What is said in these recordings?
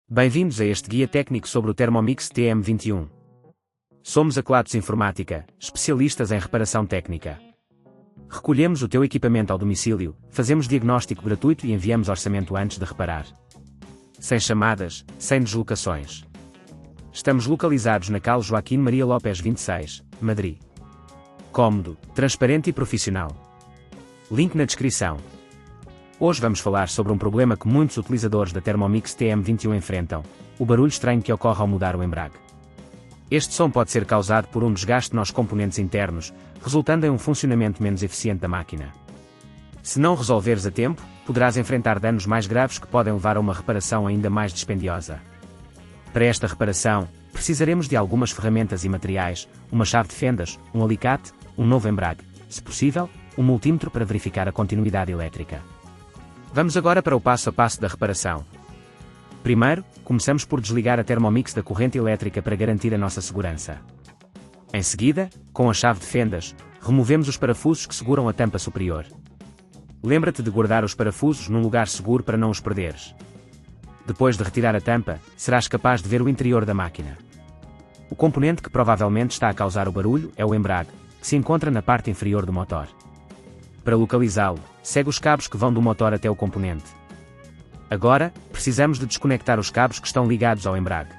Bem-vindos a este guia técnico sobre o Thermomix TM21. Somos a Kelatos Informática, especialistas em reparação técnica. Recolhemos o teu equipamento ao domicílio, fazemos diagnóstico gratuito e enviamos orçamento antes de reparar. Sem chamadas, sem deslocações. Estamos localizados na Cal Joaquim Maria Lopes 26, Madrid. Cómodo, transparente e profissional. Link na descrição. Hoje vamos falar sobre um problema que muitos utilizadores da Thermomix TM21 enfrentam: o barulho estranho que ocorre ao mudar o embrague. Este som pode ser causado por um desgaste nos componentes internos, resultando em um funcionamento menos eficiente da máquina. Se não resolveres a tempo, poderás enfrentar danos mais graves que podem levar a uma reparação ainda mais dispendiosa. Para esta reparação, precisaremos de algumas ferramentas e materiais: uma chave de fendas, um alicate, um novo embrague, se possível, um multímetro para verificar a continuidade elétrica. Vamos agora para o passo a passo da reparação. Primeiro, começamos por desligar a Thermomix da corrente elétrica para garantir a nossa segurança. Em seguida, com a chave de fendas, removemos os parafusos que seguram a tampa superior. Lembra-te de guardar os parafusos num lugar seguro para não os perderes. Depois de retirar a tampa, serás capaz de ver o interior da máquina. O componente que provavelmente está a causar o barulho é o embrague, que se encontra na parte inferior do motor. Para localizá-lo, segue os cabos que vão do motor até o componente. Agora, precisamos de desconectar os cabos que estão ligados ao embrague.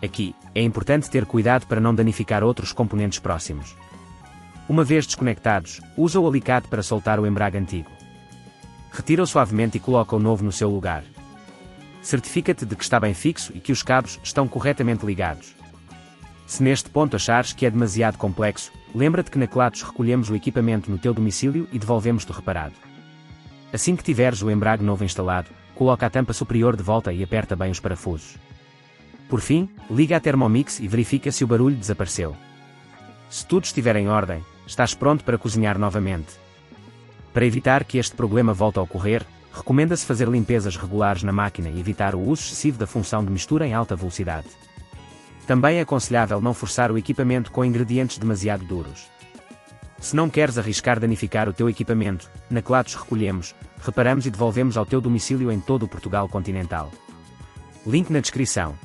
Aqui, é importante ter cuidado para não danificar outros componentes próximos. Uma vez desconectados, usa o alicate para soltar o embrague antigo. Retira-o suavemente e coloca o novo no seu lugar. Certifica-te de que está bem fixo e que os cabos estão corretamente ligados. Se neste ponto achares que é demasiado complexo, lembra-te que na Kelatos recolhemos o equipamento no teu domicílio e devolvemos-te reparado. Assim que tiveres o embrague novo instalado, coloca a tampa superior de volta e aperta bem os parafusos. Por fim, liga a Thermomix e verifica se o barulho desapareceu. Se tudo estiver em ordem, estás pronto para cozinhar novamente. Para evitar que este problema volte a ocorrer, recomenda-se fazer limpezas regulares na máquina e evitar o uso excessivo da função de mistura em alta velocidade. Também é aconselhável não forçar o equipamento com ingredientes demasiado duros. Se não queres arriscar danificar o teu equipamento, na Kelatos recolhemos, reparamos e devolvemos ao teu domicílio em todo o Portugal continental. Link na descrição.